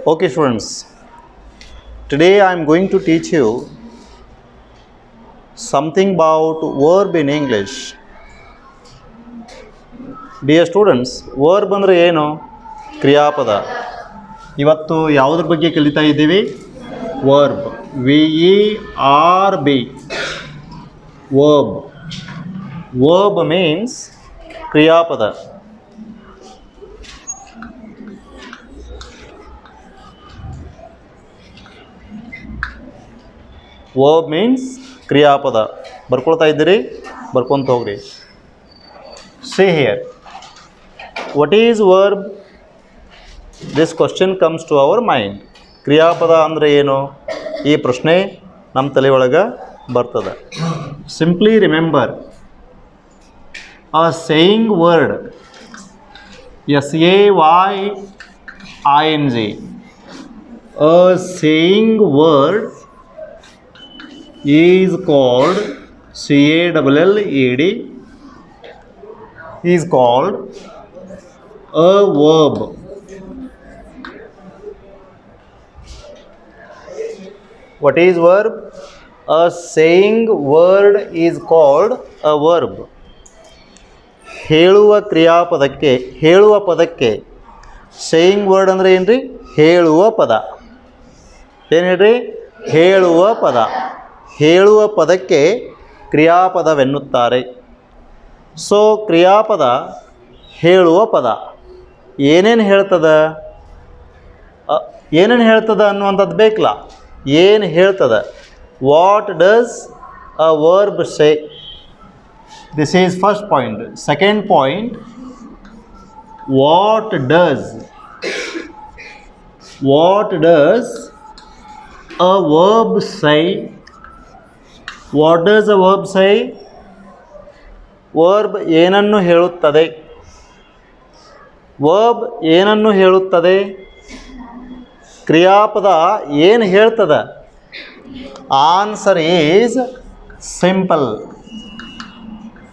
Okay, students, today I am going to teach you something about verb in English. Dear students, verb ಅಂದರೆ ಏನು? ಕ್ರಿಯಾಪದ. ಇವತ್ತು ಯಾವುದ್ರ ಬಗ್ಗೆ ಕಲಿತಾ ಇದ್ದೀವಿ? Verb. VERB. Verb. Verb means ಕ್ರಿಯಾಪದ. ವರ್ಬ್ ಮೀನ್ಸ್ ಕ್ರಿಯಾಪದ. ಬರ್ಕೊಳ್ತಾ ಇದ್ದೀರಿ? ಬರ್ಕೊತ ಹೋಗ್ರಿ. See here. What is verb? This question comes to our mind. ಕ್ರಿಯಾಪದ ಅಂದರೆ ಏನು? ಈ ಪ್ರಶ್ನೆ ನಮ್ಮ ತಲೆ ಒಳಗೆ ಬರ್ತದೆ. Simply remember a saying word. SAYING. A saying word is called CALLED is called a verb. What is verb? A saying word is called a verb. ಹೇಳುವ ಕ್ರಿಯಾಪದಕ್ಕೆ, ಹೇಳುವ ಪದಕ್ಕೆ ಸೇಯಿಂಗ್ ವರ್ಡ್ ಅಂದರೆ ಏನು ರೀ? ಹೇಳುವ ಪದ. ಏನು ಹೇಳ್ರಿ? ಹೇಳುವ ಪದ. ಹೇಳುವ ಪದಕ್ಕೆ ಕ್ರಿಯಾಪದವೆನ್ನುತ್ತಾರೆ. ಸೊ ಕ್ರಿಯಾಪದ ಹೇಳುವ ಪದ ಏನೇನು ಹೇಳ್ತದ, ಏನೇನು ಹೇಳ್ತದ ಅನ್ನುವಂಥದ್ದು ಬೇಕಲ್ಲ. ಏನು ಹೇಳ್ತದ? What does a verb say? This is first point. Second point, what does a verb ಸೈ? ವಾಟ್ ಡಸ್ ಅ ವರ್ಬ್ ಸೈ? ವರ್ಬ್ ಏನನ್ನು ಹೇಳುತ್ತದೆ? ವರ್ಬ್ ಏನನ್ನು ಹೇಳುತ್ತದೆ? ಕ್ರಿಯಾಪದ ಏನು ಹೇಳ್ತದ? Answer is simple.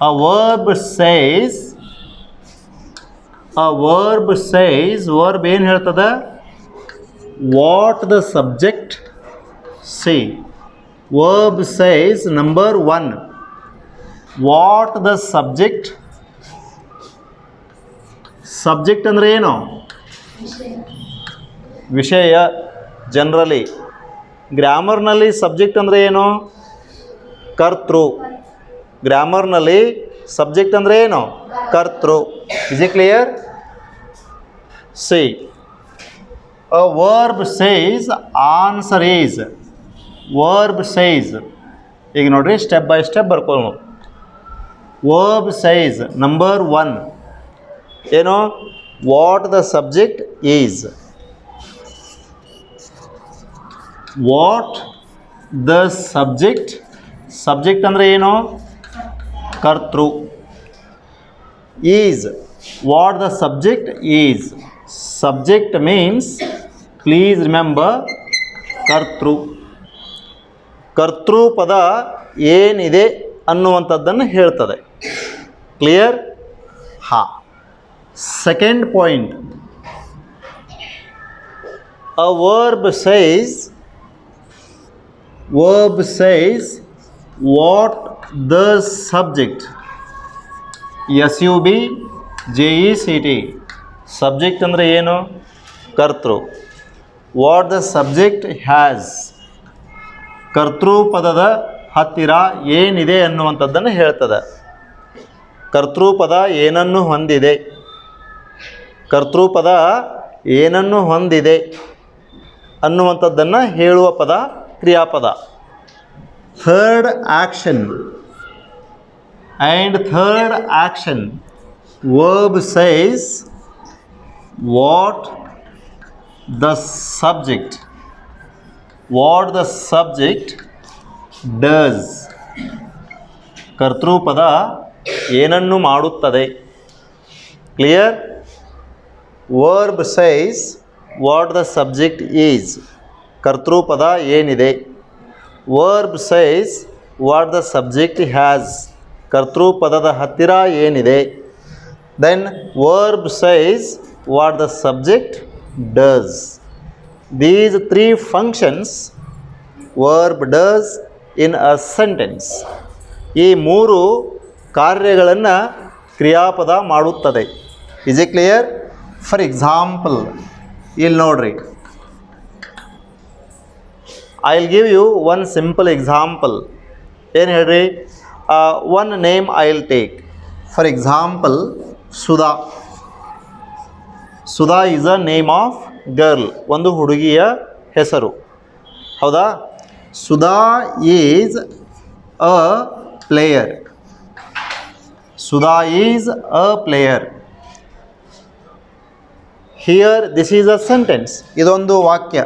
A verb says, verb ಏನು ಹೇಳ್ತದ? What the subject say. Verb says number 1, what the subject. Subject ಅಂದರೆ ಏನು? ವಿಷಯ. ಜನರಲಿ ಗ್ರಾಮರ್ನಲ್ಲಿ ಸಬ್ಜೆಕ್ಟ್ ಅಂದರೆ ಏನು? ಕರ್ತೃ. ಗ್ರಾಮರ್ನಲ್ಲಿ ಸಬ್ಜೆಕ್ಟ್ ಅಂದರೆ ಏನು? ಕರ್ತೃ. Is it clear? See, a verb says, answer is verb says. ಈಗ ನೋಡ್ರಿ, ಸ್ಟೆಪ್ ಬೈ ಸ್ಟೆಪ್ ಬರ್ಕೊಳ್ಳೋಣ. ವರ್ಬ್ ಸೇಸ್ ನಂಬರ್ 1 ಏನು? What the subject is. What the subject. Subject ಅಂದರೆ ಏನು? ಕರ್ತೃ. Is, what the subject is. Subject means, please remember, ಕರ್ತೃ. ಕರ್ತೃ ಪದ ಏನಿದೆ ಅನ್ನುವಂಥದ್ದನ್ನು ಹೇಳ್ತದೆ. ಕ್ಲಿಯರ್? ಹಾಂ. Second point, a verb says what the subject. SUBJECT. Subject ಅಂದರೆ ಏನು? ಕರ್ತೃ. What the subject has. ಕರ್ತೃ ಪದದ ಹತ್ತಿರ ಏನಿದೆ ಅನ್ನುವಂಥದ್ದನ್ನು ಹೇಳ್ತದೆ. ಕರ್ತೃ ಪದ ಏನನ್ನು ಹೊಂದಿದೆ. ಕರ್ತೃ ಪದ ಏನನ್ನು ಹೊಂದಿದೆ ಅನ್ನುವಂಥದ್ದನ್ನು ಹೇಳುವ ಪದ ಕ್ರಿಯಾಪದ. Third action, verb says what the subject does. ಕರ್ತೃ ಪದ ಏನನ್ನು ಮಾಡುತ್ತದೆ. Clear? Verb says what the subject is. ಕರ್ತೃ ಪದ ಏನಿದೆ. Verb says what the subject has. ಕರ್ತೃ ಪದದ ಹತ್ತಿರ ಏನಿದೆ. Then verb says what the subject does. these three functions verb does in a sentence. ಈ ಮೂರು ಕಾರ್ಯಗಳನ್ನು ಕ್ರಿಯಾಪದ ಮಾಡುತ್ತದೆ. Is a clear? For example ಇಲ್ಲಿ ನೋಡ್ರಿ, I will give you one simple example. ಏನು ಹೇಳ್ರಿ? One name I will take. For example Sudha. Sudha is a name of girl, ಒಂದು ಹುಡುಗಿಯ ಹೆಸರು. ಹೌದಾ? Sudha is a player. Sudha is a player. Here this is a sentence. ಇದೊಂದು ವಾಕ್ಯ.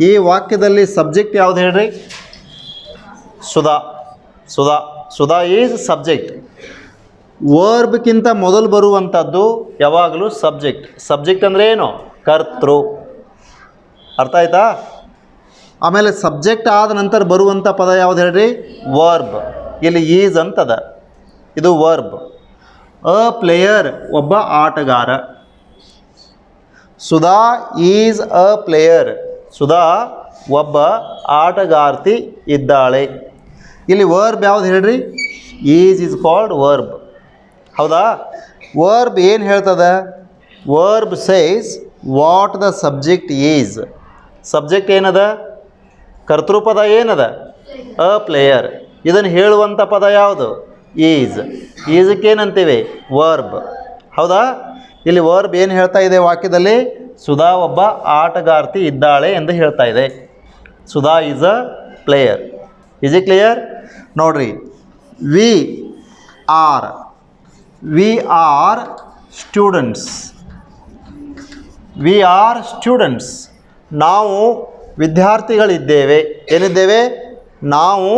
ಈ ವಾಕ್ಯದಲ್ಲಿ ಸಬ್ಜೆಕ್ಟ್ ಯಾವುದು ಹೇಳ್ರಿ? ಸುಧಾ. ಸುಧಾ. Sudha is subject. ವರ್ಬ್ಗಿಂತ ಮೊದಲು ಬರುವಂಥದ್ದು ಯಾವಾಗಲೂ ಸಬ್ಜೆಕ್ಟ್. ಸಬ್ಜೆಕ್ಟ್ ಅಂದರೆ ಏನು? ಕರ್ತೃ. ಅರ್ಥ ಆಯ್ತಾ? ಆಮೇಲೆ ಸಬ್ಜೆಕ್ಟ್ ಆದ ನಂತರ ಬರುವಂಥ ಪದ ಯಾವುದು ಹೇಳ್ರಿ? ವರ್ಬ್. ಇಲ್ಲಿ ಈಸ್ ಅಂತದ, ಇದು ವರ್ಬ್. ಅ ಪ್ಲೇಯರ್, ಒಬ್ಬ ಆಟಗಾರ. Sudha is a player. Sudha ಒಬ್ಬ ಆಟಗಾರ್ತಿ ಇದ್ದಾಳೆ. ಇಲ್ಲಿ ವರ್ಬ್ ಯಾವುದು ಹೇಳ್ರಿ? Is is called verb. ಹೌದಾ? ವರ್ಬ್ ಏನು ಹೇಳ್ತದ? Verb says what the subject is. Subject ಏನದ? ಕರ್ತೃಪದ ಏನದ? A player. ಇದನ್ನು ಹೇಳುವಂಥ ಪದ ಯಾವುದು? ಈಸ್. ಈಸಕ್ಕೇನಂತೀವಿ? ವರ್ಬ್. ಹೌದಾ? ಇಲ್ಲಿ ವರ್ಬ್ ಏನು ಹೇಳ್ತಾ ಇದೆ ವಾಕ್ಯದಲ್ಲಿ? ಸುಧಾ ಒಬ್ಬ ಆಟಗಾರ್ತಿ ಇದ್ದಾಳೆ ಎಂದು ಹೇಳ್ತಾ ಇದೆ. Sudha is a player. Is it clear? ನೋಡ್ರಿ, we are students. We are students. ನಾವು ವಿದ್ಯಾರ್ಥಿಗಳಿದ್ದೇವೆ. ಏನಿದ್ದೇವೆ? ನಾವು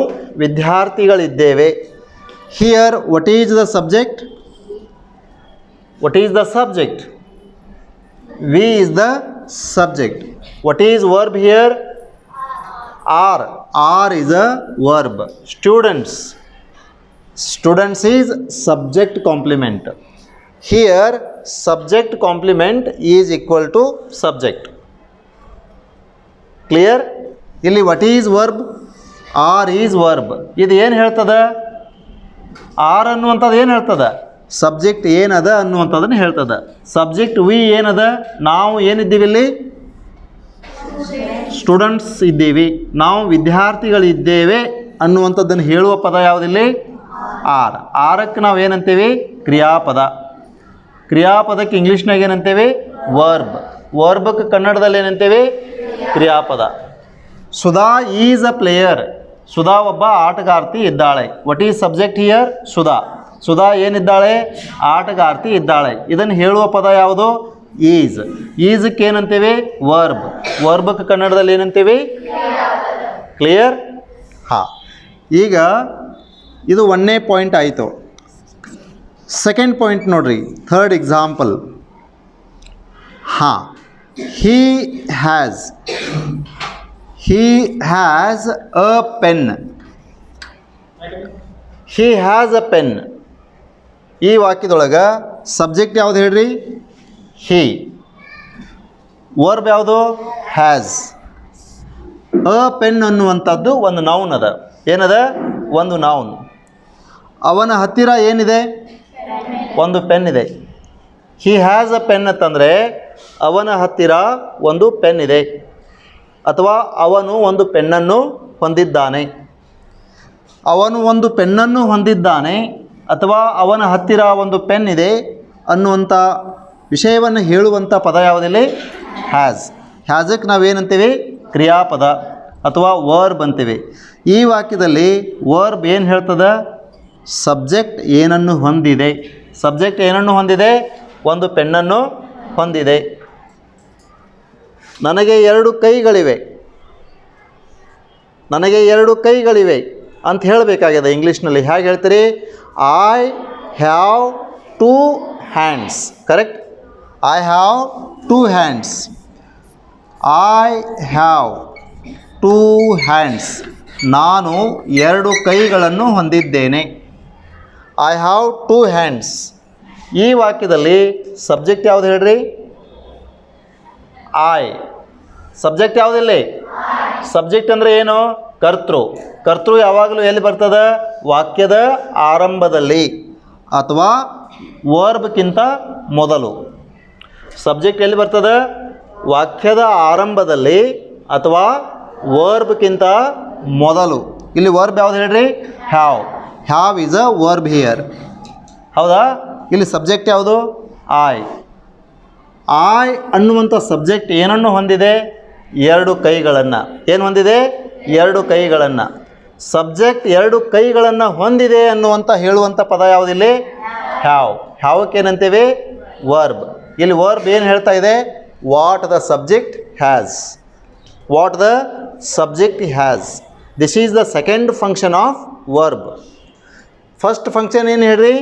ವಿದ್ಯಾರ್ಥಿಗಳಿದ್ದೇವೆ. Here what is the subject? What is the subject? We is the subject. What is verb here? Are. Are is a verb. Students. Students is subject complement. Here subject complement is equal to subject. Clear? ಇಲ್ಲಿ what is verb? are is verb. ಇದು ಏನು ಹೇಳ್ತದ? are ಅನ್ನುವಂಥದ್ದು ಏನು ಹೇಳ್ತದ? Subject ಏನದ ಅನ್ನುವಂಥದ್ದನ್ನು ಹೇಳ್ತದ. ಸಬ್ಜೆಕ್ಟ್ ವಿ ಏನದ? ನಾವು ಏನಿದ್ದೀವಿ ಇಲ್ಲಿ? ಸ್ಟೂಡೆಂಟ್ಸ್ ಇದ್ದೀವಿ. ನಾವು ವಿದ್ಯಾರ್ಥಿಗಳಿದ್ದೇವೆ ಅನ್ನುವಂಥದ್ದನ್ನು ಹೇಳುವ ಪದ ಯಾವುದಿಲ್ಲಿ? ಆರ್. ಆರಕ್ಕೆ ನಾವು ಏನಂತೀವಿ? ಕ್ರಿಯಾಪದ. ಕ್ರಿಯಾಪದಕ್ಕೆ ಇಂಗ್ಲೀಷ್ನಾಗ ಏನಂತೀವಿ? ವರ್ಬ್. ವರ್ಬಕ್ಕೆ ಕನ್ನಡದಲ್ಲಿ ಏನಂತೀವಿ? ಕ್ರಿಯಾಪದ. Sudha is a player. Sudha ಒಬ್ಬ ಆಟಗಾರ್ತಿ ಇದ್ದಾಳೆ. What is subject here? Sudha. Sudha ಏನಿದ್ದಾಳೆ? ಆಟಗಾರ್ತಿ ಇದ್ದಾಳೆ. ಇದನ್ನು ಹೇಳುವ ಪದ ಯಾವುದು? ಈಸ್. ಈಸಕ್ಕೆ ಏನಂತೀವಿ? ವರ್ಬ್. ವರ್ಬಕ್ಕೆ ಕನ್ನಡದಲ್ಲಿ ಏನಂತೀವಿ? ಕ್ಲಿಯರ್? ಹಾಂ. ಈಗ ಇದು ಒಂದನೇ ಪಾಯಿಂಟ್ ಆಯಿತು. ಸೆಕೆಂಡ್ ಪಾಯಿಂಟ್ ನೋಡ್ರಿ, ಥರ್ಡ್ ಎಕ್ಸಾಂಪಲ್. ಹಾಂ, he has a pen. He has a pen. ಈ ವಾಕ್ಯದೊಳಗೆ ಸಬ್ಜೆಕ್ಟ್ ಯಾವುದು ಹೇಳ್ರಿ? ಹೀ. ವರ್ಬ್ ಯಾವುದು? ಹ್ಯಾಸ್. ಅ ಪೆನ್ ಅನ್ನುವಂಥದ್ದು ಒಂದು ನೌನ್ ಅದ. ಏನದ? ಒಂದು ನೌನ್. ಅವನ ಹತ್ತಿರ ಏನಿದೆ? ಒಂದು ಪೆನ್ ಇದೆ. ಹಿ ಹ್ಯಾಸ್ ಅ ಪೆನ್ ಅಂತಂದರೆ ಅವನ ಹತ್ತಿರ ಒಂದು ಪೆನ್ ಇದೆ, ಅಥವಾ ಅವನು ಒಂದು ಪೆನ್ನನ್ನು ಹೊಂದಿದ್ದಾನೆ. ಅವನು ಒಂದು ಪೆನ್ನನ್ನು ಹೊಂದಿದ್ದಾನೆ ಅಥವಾ ಅವನ ಹತ್ತಿರ ಒಂದು ಪೆನ್ ಇದೆ ಅನ್ನುವಂಥ ವಿಷಯವನ್ನು ಹೇಳುವಂಥ ಪದ ಯಾವುದಿಲ್ಲ? ಹ್ಯಾಸ್. ಹ್ಯಾಸಕ್ಕೆ ನಾವೇನಂತೀವಿ? ಕ್ರಿಯಾಪದ ಅಥವಾ ವರ್ಬ್ ಅಂತೀವಿ. ಈ ವಾಕ್ಯದಲ್ಲಿ ವರ್ಬ್ ಏನು ಹೇಳ್ತದ? ಸಬ್ಜೆಕ್ಟ್ ಏನನ್ನು ಹೊಂದಿದೆ. ಸಬ್ಜೆಕ್ಟ್ ಏನನ್ನು ಹೊಂದಿದೆ? ಒಂದು ಪೆನ್ನನ್ನು ಹೊಂದಿದೆ. ನನಗೆ 2 ಕೈಗಳಿವೆ. ನನಗೆ 2 ಕೈಗಳಿವೆ ಅಂತ ಹೇಳಬೇಕಾಗಿದೆ ಇಂಗ್ಲೀಷ್ನಲ್ಲಿ. ಹೇಗೆ ಹೇಳ್ತೀರಿ? I have 2 hands. Correct? I have 2 hands. I have 2 hands. ನಾನು 2 ಕೈಗಳನ್ನು ಹೊಂದಿದ್ದೇನೆ. I have 2 hands. ಈ ವಾಕ್ಯದಲ್ಲಿ ಸಬ್ಜೆಕ್ಟ್ ಯಾವುದು ಹೇಳ್ರಿ? ಐ. ಸಬ್ಜೆಕ್ಟ್ ಯಾವುದಿಲ್ಲಿ? ಸಬ್ಜೆಕ್ಟ್ ಅಂದರೆ ಏನು? ಕರ್ತೃ. ಕರ್ತೃ ಯಾವಾಗಲೂ ಎಲ್ಲಿ ಬರ್ತದೆ? ವಾಕ್ಯದ ಆರಂಭದಲ್ಲಿ ಅಥವಾ ವರ್ಬ್ಕ್ಕಿಂತ ಮೊದಲು. ಸಬ್ಜೆಕ್ಟ್ ಎಲ್ಲಿ ಬರ್ತದೆ? ವಾಕ್ಯದ ಆರಂಭದಲ್ಲಿ ಅಥವಾ ವರ್ಬ್ಕ್ಕಿಂತ ಮೊದಲು. ಇಲ್ಲಿ ವರ್ಬ್ ಯಾವ್ದು ಹೇಳ್ರಿ? Have. Have is a verb here. ಹೌದಾ? ಇಲ್ಲಿ ಸಬ್ಜೆಕ್ಟ್ ಯಾವುದು? ಐ. ಐ ಅನ್ನುವಂಥ ಸಬ್ಜೆಕ್ಟ್ ಏನನ್ನು ಹೊಂದಿದೆ? 2 ಕೈಗಳನ್ನು. ಏನು ಹೊಂದಿದೆ? 2 ಕೈಗಳನ್ನು. ಸಬ್ಜೆಕ್ಟ್ 2 ಕೈಗಳನ್ನು ಹೊಂದಿದೆ ಅನ್ನುವಂಥ ಹೇಳುವಂಥ ಪದ ಯಾವುದಿಲ್ಲಿ? ಹ್ಯಾವ್. ಹ್ಯಾವಕ್ಕೆ ಏನಂತೇವೆ? ವರ್ಬ್. ಇಲ್ಲಿ ವರ್ಬ್ ಏನು ಹೇಳ್ತಾ ಇದೆ? What the subject has. What the subject has. This is the second function of verb. First function ಏನು ಹೇಳ್ರಿ?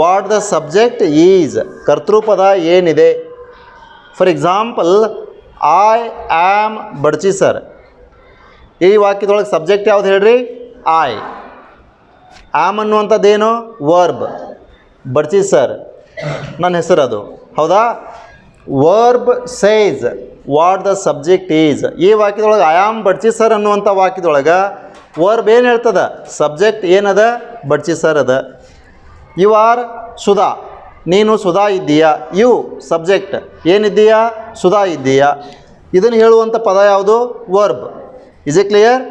What the subject is. ಕರ್ತೃಪದ ಏನಿದೆ? For example, I am Badchi sir. ಈ ವಾಕ್ಯದೊಳಗೆ ಸಬ್ಜೆಕ್ಟ್ ಯಾವ್ದು ಹೇಳ್ರಿ? ಐ. ಆಮ್ ಅನ್ನುವಂಥದ್ದೇನು? ವರ್ಬ್. ಬಡ್ಚಿ ಸರ್ ನನ್ನ ಹೆಸರು ಅದು. ಹೌದಾ? Verb says what the subject is. ಈ ವಾಕ್ಯದೊಳಗೆ ಐ ಆಮ್ ಬಡ್ಚಿ ಸರ್ ಅನ್ನುವಂಥ ವಾಕ್ಯದೊಳಗೆ ವರ್ಬ್ ಏನು ಹೇಳ್ತದ? ಸಬ್ಜೆಕ್ಟ್ ಏನದ? ಬಡ್ಚಿ ಸರ್ ಅದ. You are Sudha. ನೀನು ಸುಧಾ ಇದ್ದೀಯಾ. You subject. ಏನಿದ್ದೀಯಾ? ಸುಧಾ ಇದ್ದೀಯಾ. ಇದನ್ನು ಹೇಳುವಂಥ ಪದ ಯಾವುದು? Verb. Is a clear?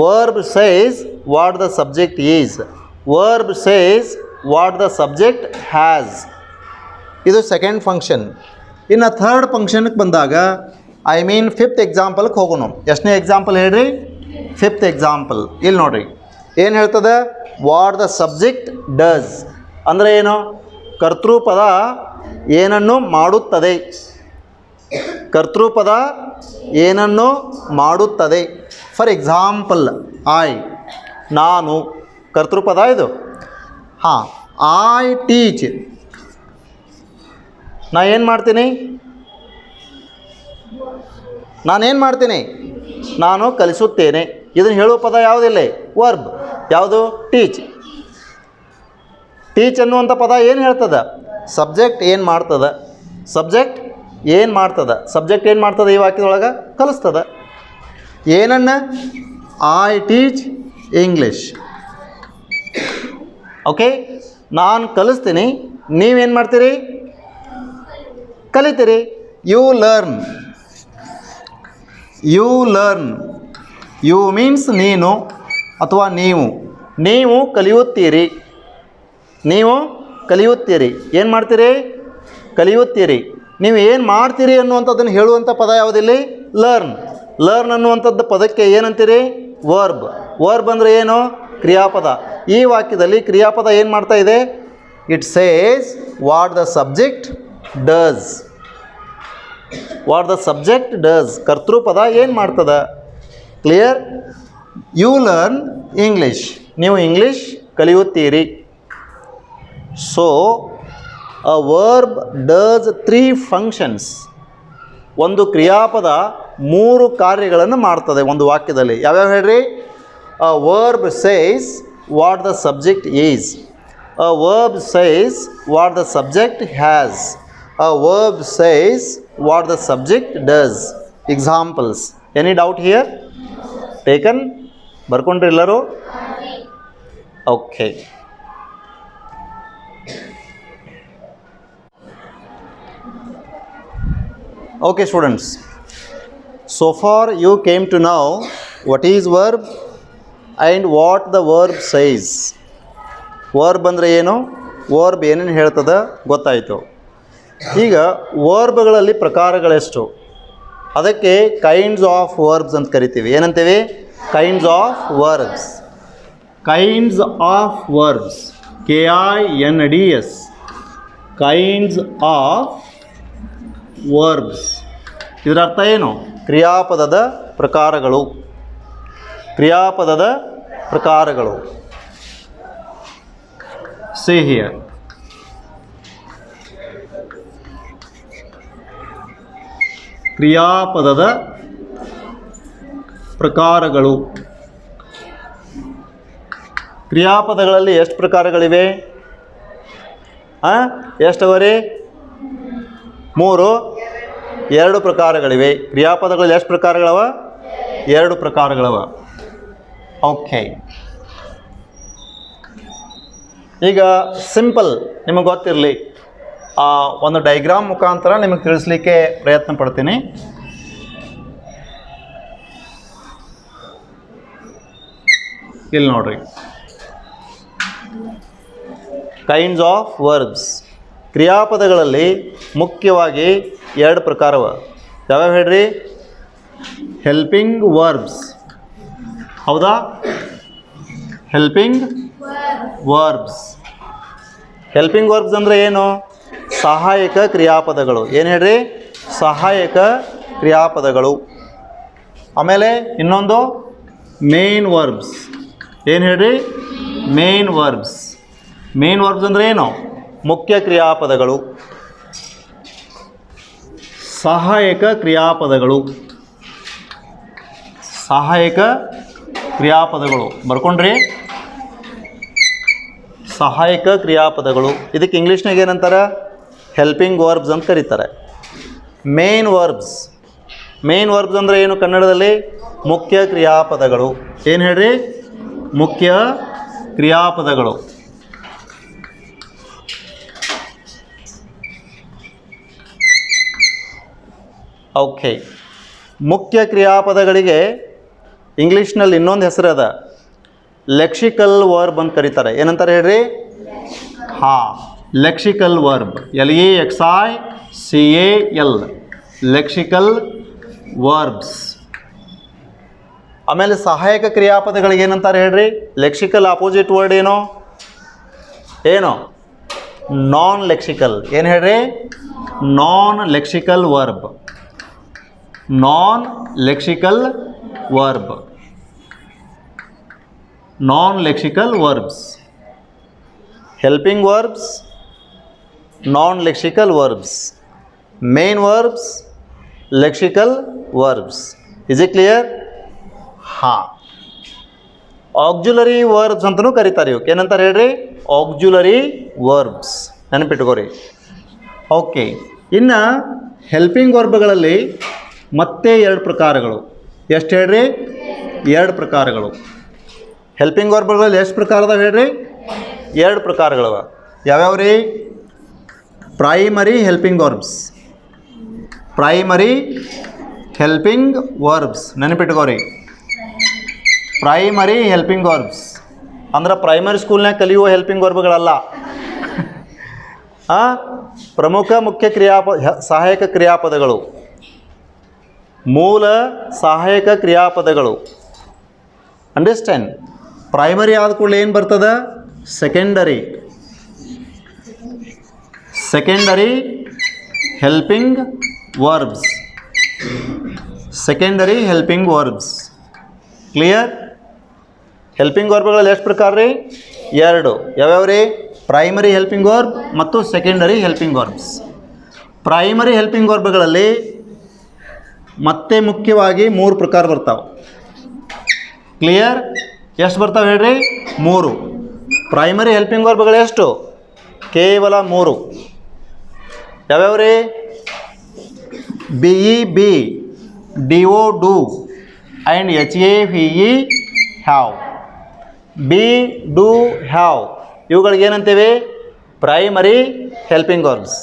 Verb says what the subject is. Verb says what the subject has. ಇದು ಸೆಕೆಂಡ್ ಫಂಕ್ಷನ್. ಇನ್ನು ಥರ್ಡ್ ಫಂಕ್ಷನ್ಗೆ ಬಂದಾಗ ಐ ಮೀನ್ ಫಿಫ್ತ್ ಎಕ್ಸಾಂಪಲ್ಗೆ ಹೋಗೋಣ. ಎಷ್ಟನೇ ಎಕ್ಸಾಂಪಲ್ ಹೇಳ್ರಿ? Fifth example. ಇಲ್ಲಿ ನೋಡಿರಿ ಏನು ಹೇಳ್ತದೆ? What the subject does. ಅಂದರೆ ಏನು? ಕರ್ತೃಪದ ಏನನ್ನು ಮಾಡುತ್ತದೆ. ಕರ್ತೃಪದ ಏನನ್ನು ಮಾಡುತ್ತದೆ. For example, I. ನಾನು. ಕರ್ತೃಪದ ಇದು. ಹಾಂ. I teach. ನಾ ಏನು ಮಾಡ್ತೀನಿ? ನಾನೇನು ಮಾಡ್ತೀನಿ? ನಾನು ಕಲಿಸುತ್ತೇನೆ. ಇದನ್ನು ಹೇಳುವ ಪದ ಯಾವುದಿಲ್ಲ? ವರ್ಬ್. ಯಾವುದು? ಟೀಚ್. ಟೀಚ್ ಅನ್ನುವಂಥ ಪದ ಏನು ಹೇಳ್ತದ? ಸಬ್ಜೆಕ್ಟ್ ಏನು ಮಾಡ್ತದ? ಸಬ್ಜೆಕ್ಟ್ ಏನು ಮಾಡ್ತದ? ಸಬ್ಜೆಕ್ಟ್ ಏನು ಮಾಡ್ತದೆ? ಈ ವಾಕ್ಯದೊಳಗೆ ಕಲಿಸ್ತದ. ಏನನ್ನ? I teach English. ಓಕೆ. ನಾನು ಕಲಿಸ್ತೀನಿ, ನೀವೇನು ಮಾಡ್ತೀರಿ? ಕಲಿತೀರಿ. You learn. You learn. You means ನೀನು ಅಥವಾ ನೀವು. ನೀವು ಕಲಿಯುತ್ತೀರಿ. ನೀವು ಕಲಿಯುತ್ತೀರಿ. ಏನು ಮಾಡ್ತೀರಿ? ಕಲಿಯುತ್ತೀರಿ. ನೀವು ಏನು ಮಾಡ್ತೀರಿ ಅನ್ನುವಂಥದ್ದನ್ನು ಹೇಳುವಂಥ ಪದ ಯಾವುದಿಲ್ಲಿ? ಲರ್ನ್. ಲರ್ನ್ ಅನ್ನುವಂಥದ್ದು ಪದಕ್ಕೆ ಏನಂತೀರಿ? ವರ್ಬ್. ವರ್ಬ್ ಅಂದರೆ ಏನು? ಕ್ರಿಯಾಪದ. ಈ ವಾಕ್ಯದಲ್ಲಿ ಕ್ರಿಯಾಪದ ಏನು ಮಾಡ್ತಾ ಇದೆ? It says what the subject does. What the subject does. ಕರ್ತೃಪದ ಏನು ಮಾಡ್ತದ? ಕ್ಲಿಯರ್? You learn English. ನೀವು ಇಂಗ್ಲೀಷ್ ಕಲಿಯುತ್ತೀರಿ. So a verb does 3 functions. ಒಂದು ಕ್ರಿಯಾಪದ 3 ಕಾರ್ಯಗಳನ್ನು ಮಾಡ್ತದೆ ಒಂದು ವಾಕ್ಯದಲ್ಲಿ. ಯಾವ್ಯಾವ ಹೇಳ್ರಿ? A verb says what the subject is. A verb says what the subject has. A verb says what the subject does. Examples. Any doubt here? Taken? ಬರ್ಕೊಂಡ್ರಿ ಎಲ್ಲರೂ? Okay. Okay students, so far you came to know what is verb and what the verb says. Verb ಅಂದರೆ ಏನು? Verb ಏನೇನು ಹೇಳ್ತದ ಗೊತ್ತಾಯಿತು. ಈಗ ವರ್ಬ್ಗಳಲ್ಲಿ ಪ್ರಕಾರಗಳೆಷ್ಟು? ಅದಕ್ಕೆ kinds of verbs ಅಂತ ಕರಿತೀವಿ. ಏನಂತೀವಿ? Kinds of verbs. Kinds of verbs. KINDS. Kinds of verbs. ಇದರ ಅರ್ಥ ಏನು? ಕ್ರಿಯಾಪದದ ಪ್ರಕಾರಗಳು. ಕ್ರಿಯಾಪದದ ಪ್ರಕಾರಗಳು. See here. ಕ್ರಿಯಾಪದದ ಪ್ರಕಾರಗಳು. ಕ್ರಿಯಾಪದಗಳಲ್ಲಿ ಎಷ್ಟು ಪ್ರಕಾರಗಳಿವೆ? ಎಷ್ಟವರಿ? 3. 2 ಪ್ರಕಾರಗಳಿವೆ. ಕ್ರಿಯಾಪದಗಳಲ್ಲಿ ಎಷ್ಟು ಪ್ರಕಾರಗಳವ? 2 ಪ್ರಕಾರಗಳವ. ಓಕೆ, ಈಗ ಸಿಂಪಲ್ ನಿಮಗೆ ಗೊತ್ತಿರಲಿ, ಒಂದು ಡೈಗ್ರಾಮ್ ಮುಖಾಂತರ ನಿಮಗೆ ತಿಳಿಸ್ಲಿಕ್ಕೆ ಪ್ರಯತ್ನ ಪಡ್ತೀನಿ. ಇಲ್ಲಿ ನೋಡ್ರಿ, ಕೈಂಡ್ಸ್ ಆಫ್ ವರ್ಬ್ಸ್. ಕ್ರಿಯಾಪದಗಳಲ್ಲಿ ಮುಖ್ಯವಾಗಿ 2 ಪ್ರಕಾರವ. ಯಾವ್ಯಾವ ಹೇಳ್ರಿ? ಹೆಲ್ಪಿಂಗ್ ವರ್ಬ್ಸ್, ಹೌದಾ? Helping verbs. ಹೆಲ್ಪಿಂಗ್ ವರ್ಬ್ಸ್ ಅಂದರೆ ಏನು? ಸಹಾಯಕ ಕ್ರಿಯಾಪದಗಳು. ಏನು ಹೇಳ್ರಿ? ಸಹಾಯಕ ಕ್ರಿಯಾಪದಗಳು. ಆಮೇಲೆ ಇನ್ನೊಂದು ಮೇನ್ ವರ್ಬ್ಸ್. ಏನು ಹೇಳ್ರಿ? Main verbs. ಮೇನ್ ವರ್ಬ್ಸ್ ಅಂದರೆ ಏನು? ಮುಖ್ಯ ಕ್ರಿಯಾಪದಗಳು, ಸಹಾಯಕ ಕ್ರಿಯಾಪದಗಳು. ಸಹಾಯಕ ಕ್ರಿಯಾಪದಗಳು ಬರ್ಕೊಂಡ್ರಿ? ಸಹಾಯಕ ಕ್ರಿಯಾಪದಗಳು. ಇದಕ್ಕೆ ಇಂಗ್ಲೀಷ್ನಾಗ ಏನಂತಾರೆ? ಹೆಲ್ಪಿಂಗ್ ವರ್ಬ್ಸ್ ಅಂತ ಕರೀತಾರೆ. Main verbs. ಮೇನ್ ವರ್ಬ್ಸ್ ಅಂದರೆ ಏನು ಕನ್ನಡದಲ್ಲಿ? ಮುಖ್ಯ ಕ್ರಿಯಾಪದಗಳು. ಏನು ಹೇಳ್ರಿ? ಮುಖ್ಯ ಕ್ರಿಯಾಪದಗಳು. ಓಕೆ, ಮುಖ್ಯ ಕ್ರಿಯಾಪದಗಳಿಗೆ ಇಂಗ್ಲೀಷ್ನಲ್ಲಿ ಇನ್ನೊಂದು ಹೆಸರು ಅದ, ಲೆಕ್ಸಿಕಲ್ ವರ್ಬ್ ಅಂತ ಕರೀತಾರೆ. ಏನಂತಾರೆ ಹೇಳ್ರಿ? ಹಾಂ, lexical verb. LEXICAL, lexical verbs. ಆಮೇಲೆ ಸಹಾಯಕ ಕ್ರಿಯಾಪದಗಳಿಗೆ ಏನಂತಾರೆ ಹೇಳ್ರಿ? ಲೆಕ್ಸಿಕಲ್ ಆಪೋಸಿಟ್ ವರ್ಡ್ ಏನು? ಏನು? Non lexical. ಏನು ಹೇಳ್ರಿ? Non lexical verb. Non lexical verb. Non lexical verbs. Helping verbs, non lexical verbs. Main verbs, lexical verbs. Is it clear? ಹಾಂ. Auxiliary verbs ಅಂತಲೂ ಕರೀತಾರೆ. ಇವಕ್ಕೆ ಏನಂತಾರೆ ಹೇಳ್ರಿ? Auxiliary verbs. ನೆನಪಿಟ್ಕೋರಿ. ಓಕೆ, ಇನ್ನು ಹೆಲ್ಪಿಂಗ್ ವರ್ಬ್ಗಳಲ್ಲಿ ಮತ್ತೆ 2 ಪ್ರಕಾರಗಳು. ಎಷ್ಟು ಹೇಳ್ರಿ? 2 ಪ್ರಕಾರಗಳು. ಹೆಲ್ಪಿಂಗ್ ವರ್ಬ್ಗಳಲ್ಲಿ ಎಷ್ಟು ಪ್ರಕಾರ ಅದಾವೆ ಹೇಳ್ರಿ? 2 ಪ್ರಕಾರಗಳವ. ಯಾವ್ಯಾವ ರೀ? Primary helping verbs. Primary helping verbs. ನೆನಪಿಟ್ಕೋರಿ. ಪ್ರೈಮರಿ ಹೆಲ್ಪಿಂಗ್ ವರ್ಬ್ಸ್ ಅಂದ್ರೆ ಪ್ರೈಮರಿ ಸ್ಕೂಲ್ನಾಗ ಕಲಿಯುವ ಹೆಲ್ಪಿಂಗ್ ವರ್ಬ್ಗಳಲ್ಲ. ಪ್ರಮುಖ ಮುಖ್ಯ ಸಹಾಯಕ ಕ್ರಿಯಾಪದಗಳು, ಮೂಲ ಸಹಾಯಕ ಕ್ರಿಯಾಪದಗಳು. ಅಂಡರ್ಸ್ಟ್ಯಾಂಡ್? ಪ್ರೈಮರಿ ಆದ ಕೂಡಲೇ ಏನು ಬರ್ತದ? Secondary. Secondary helping verbs. Secondary helping verbs. Clear? Helping ವರ್ಬ್ಗಳಲ್ಲಿ ಎಷ್ಟು ಪ್ರಕಾರ ರೀ? 2. ಯಾವ್ಯಾವ ರೀ? ಪ್ರೈಮರಿ ಹೆಲ್ಪಿಂಗ್ ವರ್ಬ್ ಮತ್ತು secondary helping verbs. Primary helping ವರ್ಬ್ಗಳಲ್ಲಿ ಮತ್ತೆ ಮುಖ್ಯವಾಗಿ 3 ಪ್ರಕಾರ ಬರ್ತಾವೆ. ಕ್ಲಿಯರ್? ಎಷ್ಟು ಬರ್ತಾವೆ ಹೇಳ್ರಿ? 3. ಪ್ರೈಮರಿ ಹೆಲ್ಪಿಂಗ್ ವರ್ಬ್ಗಳು ಎಷ್ಟು? ಕೇವಲ 3. ಯಾವ್ಯಾವ ರೀ? BE be, DO do and HAVE have. be, do, have ಇವುಗಳಿಗೆ ಏನಂತೇವೆ? Primary helping verbs.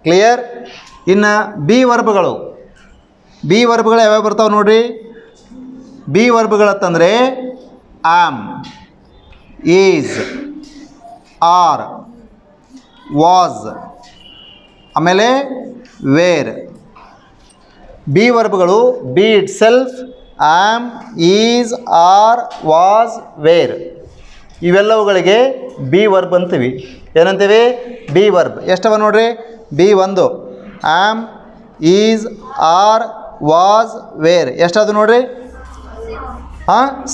ಕ್ಲಿಯರ್? ಇನ್ನು ಬಿ ವರ್ಬ್ಗಳು. ಬಿ ವರ್ಬ್ಗಳು ಯಾವ್ಯಾವ ಬರ್ತಾವೆ ನೋಡ್ರಿ? ಬಿ ವರ್ಬ್ಗಳಂತಂದರೆ ಆಮ್, ಈಸ್, ಆರ್, ವಾಸ್, ಆಮೇಲೆ ವೇರ್. ಬಿ ವರ್ಬ್ಗಳು be itself, am, is, are, was, were ಇವೆಲ್ಲವುಗಳಿಗೆ ಬಿ ವರ್ಬ್ ಅಂತೀವಿ. ಏನಂತೀವಿ? Be verb. ಎಷ್ಟವ ನೋಡ್ರಿ? Be 1 am, is, are, was, were. ಎಷ್ಟದು ನೋಡ್ರಿ?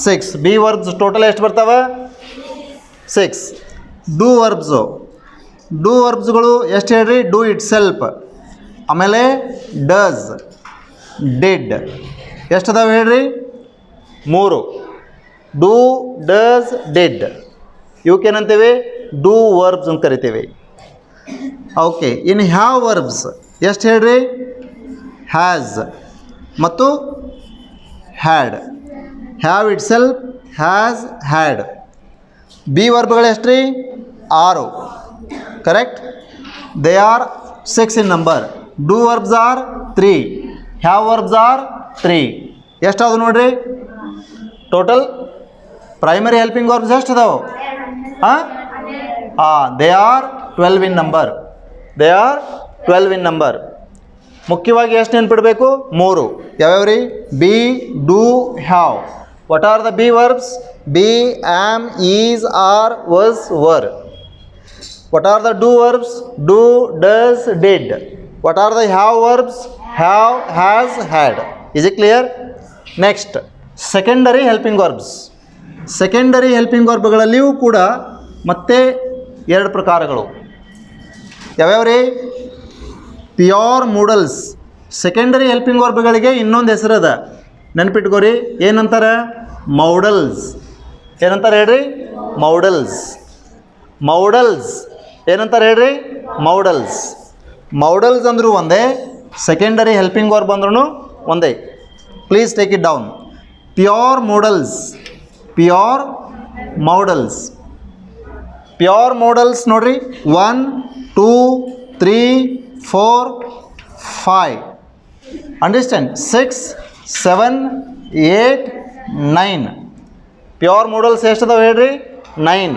6. ಬಿ ವರ್ಬ್ಸ್ ಟೋಟಲ್ ಎಷ್ಟು ಬರ್ತಾವ? 6. Do verbs. ಡೂ ವರ್ಬ್ಸ್ಗಳು ಎಷ್ಟು ಹೇಳ್ರಿ? ಡೂ ಇಟ್ ಸೆಲ್ಫ್, ಆಮೇಲೆ ಡಸ್, ಡಿಡ್. ಎಷ್ಟದಾವೆ ಹೇಳ್ರಿ? 3. ಡೂ, ಡಸ್, ಡಿಡ್ ಇವಕ್ಕೇನಂತೀವಿ? ಡೂ ವರ್ಬ್ಸ್ ಅಂತ ಕರಿತೀವಿ. ಓಕೆ, ಇನ್ನು ಹ್ಯಾವ್ ವರ್ಬ್ಸ್ ಎಷ್ಟು ಹೇಳ್ರಿ? ಹ್ಯಾಸ್ ಮತ್ತು had. Have itself, has, had. Be ವರ್ಬ್ಗಳು ಎಷ್ಟು ರೀ? 6. Correct. They are 6 in number. Do verbs are 3. Have verbs are 3. ಎಷ್ಟಾದ್ರು ನೋಡ್ರಿ ಟೋಟಲ್ ಪ್ರೈಮರಿ ಹೆಲ್ಪಿಂಗ್ ವರ್ಬ್ಸ್ ಎಷ್ಟು ಅದಾವೆ? They are 12 in number. They are 12 in number. ಮುಖ್ಯವಾಗಿ ಎಷ್ಟು ನೆನ್ಪಿಡಬೇಕು? 3. ಯಾವ್ಯಾವ ರೀ? Be, do, have. What are the be verbs? Be, am, is, are, was, were. What are the do verbs? Do, does, did. What are the have verbs? Have, has, had. Is it clear? Next, secondary helping verbs. Secondary helping ವರ್ಬ್ಗಳಲ್ಲಿಯೂ ಕೂಡ ಮತ್ತೆ 2 ಪ್ರಕಾರಗಳು. ಯಾವ್ಯಾವ ರೀ? Pure ಮೂಡಲ್ಸ್. Secondary helping ವರ್ಬ್ಗಳಿಗೆ ಇನ್ನೊಂದು ಹೆಸರದ, ನೆನಪಿಟ್ಕೋರಿ. ಏನಂತಾರೆ? ಮೌಡಲ್ಸ್. ಏನಂತಾರೆ ಹೇಳ್ರಿ? ಮೌಡಲ್ಸ್. ಮೌಡಲ್ಸ್ ಏನಂತಾರೆ ಹೇಳ್ರಿ? ಮೌಡಲ್ಸ್. ಮೌಡಲ್ಸ್ ಅಂದರೂ ಒಂದೇ, ಸೆಕೆಂಡರಿ ಹೆಲ್ಪಿಂಗ್ ವರ್ಬ್ ಅಂದ್ರೂ ಒಂದೇ. Please take it down. Pure models. Pure models. Pure models ನೋಡ್ರಿ. 1, 2, 3, 4, 5. ಅಂಡರ್ಸ್ಟ್ಯಾಂಡ್? 6, 7, 8, 9. ಪ್ಯೂರ್ ಮೋಡಲ್ಸ್ ಎಷ್ಟದಾವೆ ಹೇಳ್ರಿ? 9.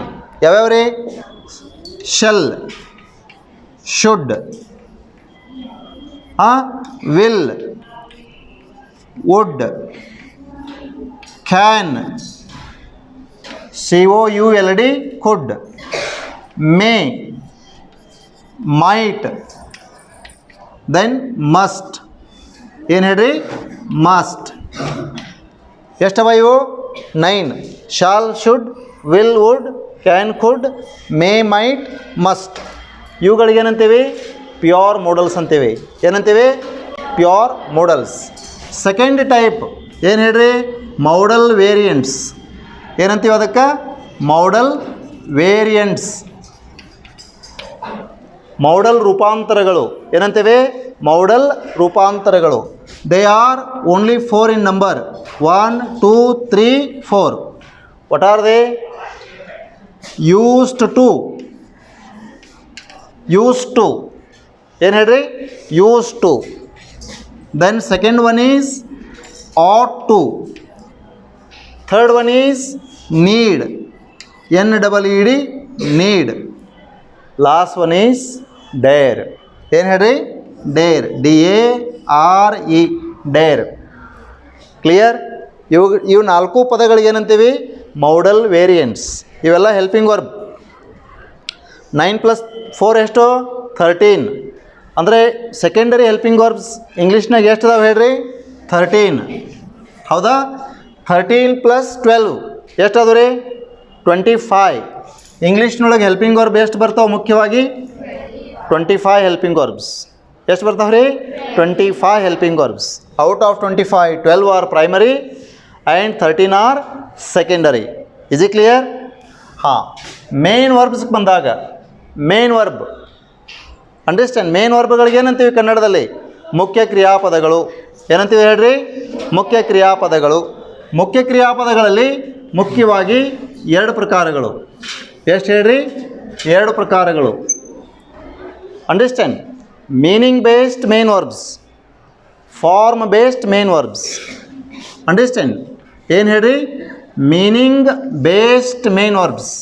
ಯಾವ್ಯಾವ ರೀ? Shall, should, will, would, can, COULD, could, may, might, then must. ಏನು ಹೇಳ್ರಿ? ಮಸ್ಟ್. ಎಷ್ಟವ ಇವು? 9. Shall, should, will, would, can, could, may, might, must. ಇವುಗಳಿಗೆ ಏನಂತೀವಿ? ಪ್ಯೂರ್ ಮೋಡಲ್ಸ್ ಅಂತೀವಿ. ಏನಂತೀವಿ? Pure models. ಸೆಕೆಂಡ್ ಟೈಪ್ ಏನು ಹೇಳ್ರಿ? Modal variants. ಏನಂತೀವಿ ಅದಕ್ಕೆ? Modal variants. ಮೌಡಲ್ ರೂಪಾಂತರಗಳು. ಏನಂತೀವಿ? ಮೌಡಲ್ ರೂಪಾಂತರಗಳು. They are only 4 in number. 1, 2, 3, 4. What are they? Used to. Used to. ಏನು ಹೇಳ್ರಿ? Used to. Then second one is ought to. Third one is need. NEED, need. Last one is dare. ಏನು ಹೇಳ್ರಿ? Dare. DARE, dare. Clear? ಇವು 4 ಪದಗಳಿಗೆ ಏನಂತೀವಿ? Modal variants. ಇವೆಲ್ಲ helping verb. 9 + 4 ಎಷ್ಟು? 13. ಅಂದರೆ ಸೆಕೆಂಡರಿ ಹೆಲ್ಪಿಂಗ್ ವರ್ಬ್ಸ್ ಇಂಗ್ಲೀಷ್ನಾಗ ಎಷ್ಟು ಅದಾವೆ ಹೇಳ್ರಿ? 13. ಹೌದಾ? 13 + 12 ಎಷ್ಟು ಅದು ರೀ? 25. ಇಂಗ್ಲೀಷ್ನೊಳಗೆ ಹೆಲ್ಪಿಂಗ್ ವರ್ಬ್ ಎಷ್ಟು ಬರ್ತಾವೆ? ಮುಖ್ಯವಾಗಿ 25 ಹೆಲ್ಪಿಂಗ್ ವರ್ಬ್ಸ್. ಎಷ್ಟು ಬರ್ತಾವೆ ರೀ? 25 helping verbs. Out of 25, 12 are primary and 13 are secondary. Is it clear? ಹಾಂ. ಮೇನ್ ವರ್ಬ್ಸ್ಗೆ ಬಂದಾಗ ಮೇನ್ ವರ್ಬ್ ಅಂಡರ್ಸ್ಟ್ಯಾಂಡ್. ಮೇನ್ ವರ್ಬ್ಗಳಿಗೆ ಏನಂತೀವಿ ಕನ್ನಡದಲ್ಲಿ? ಮುಖ್ಯ ಕ್ರಿಯಾಪದಗಳು. ಏನಂತೀವಿ ಹೇಳ್ರಿ? ಮುಖ್ಯ ಕ್ರಿಯಾಪದಗಳು. ಮುಖ್ಯ ಕ್ರಿಯಾಪದಗಳಲ್ಲಿ ಮುಖ್ಯವಾಗಿ 2 ಪ್ರಕಾರಗಳು. ಎಷ್ಟು ಹೇಳ್ರಿ? 2 ಪ್ರಕಾರಗಳು. Understand? Meaning based main verbs, form based main verbs. Understand? ಏನು ಹೇಳ್ರಿ? Meaning based main verbs.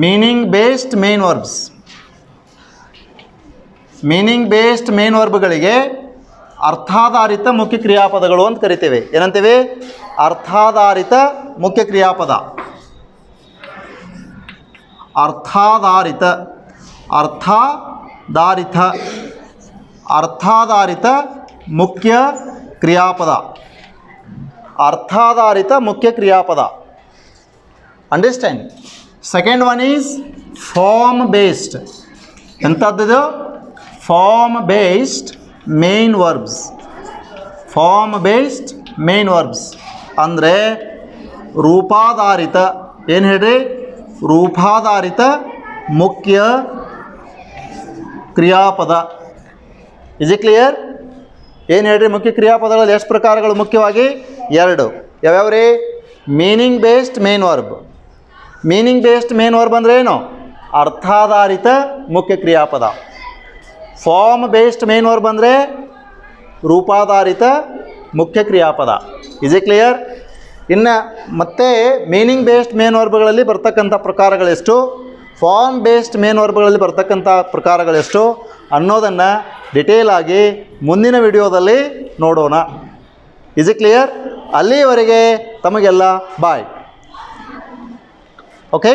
Meaning based main verbs. Meaning based main ವರ್ಬ್ಗಳಿಗೆ ಅರ್ಥಾಧಾರಿತ ಮುಖ್ಯ ಕ್ರಿಯಾಪದಗಳು ಅಂತ ಕರಿತೇವೆ. ಏನಂತೇವೆ? ಅರ್ಥಾಧಾರಿತ ಮುಖ್ಯ ಕ್ರಿಯಾಪದ. ಅರ್ಥಾಧಾರಿತ. ಅರ್ಥಾಧಾರಿತ. ಅರ್ಥಾಧಾರಿತ ಮುಖ್ಯ ಕ್ರಿಯಾಪದ. ಅರ್ಥಾಧಾರಿತ ಮುಖ್ಯ ಕ್ರಿಯಾಪದ. Understand? Second one is form based. ಎಂಥದ್ದು? Form based main verbs. Form based main verbs ಅಂದರೆ ರೂಪಾಧಾರಿತ. ಏನು ಹೇಳ್ರಿ? ರೂಪಾಧಾರಿತ ಮುಖ್ಯ ಕ್ರಿಯಾಪದ. Is it clear? ಏನು ಹೇಳ್ರಿ, ಮುಖ್ಯ ಕ್ರಿಯಾಪದಗಳಲ್ಲಿ ಎಷ್ಟು ಪ್ರಕಾರಗಳು ಮುಖ್ಯವಾಗಿ? 2. ಯಾವ್ಯಾವ ರೀ? Meaning based main verb. Meaning based main verb ಅಂದರೆ ಏನು? ಅರ್ಥಾಧಾರಿತ ಮುಖ್ಯ ಕ್ರಿಯಾಪದ. ಫಾರ್ಮ್ ಬೇಸ್ಡ್ ಮೇನ್ ವರ್ಬ್ ಅಂದರೆ ರೂಪಾಧಾರಿತ ಮುಖ್ಯ ಕ್ರಿಯಾಪದ. Is it clear? ಇನ್ನು ಮತ್ತೆ ಮೀನಿಂಗ್ ಬೇಸ್ಡ್ ಮೇನ್ ವರ್ಬ್ಗಳಲ್ಲಿ ಬರ್ತಕ್ಕಂಥ ಪ್ರಕಾರಗಳೆಷ್ಟು, ಫಾರ್ಮ್ ಬೇಸ್ಡ್ ಮೇನ್ ವರ್ಬ್ಗಳಲ್ಲಿ ಬರ್ತಕ್ಕಂಥ ಪ್ರಕಾರಗಳೆಷ್ಟು ಅನ್ನೋದನ್ನು ಡಿಟೇಲ್ ಆಗಿ ಮುಂದಿನ ವಿಡಿಯೋದಲ್ಲಿ ನೋಡೋಣ. Is it clear? ಅಲ್ಲಿಯವರೆಗೆ ತಮಗೆಲ್ಲ ಬಾಯ್. ಓಕೆ.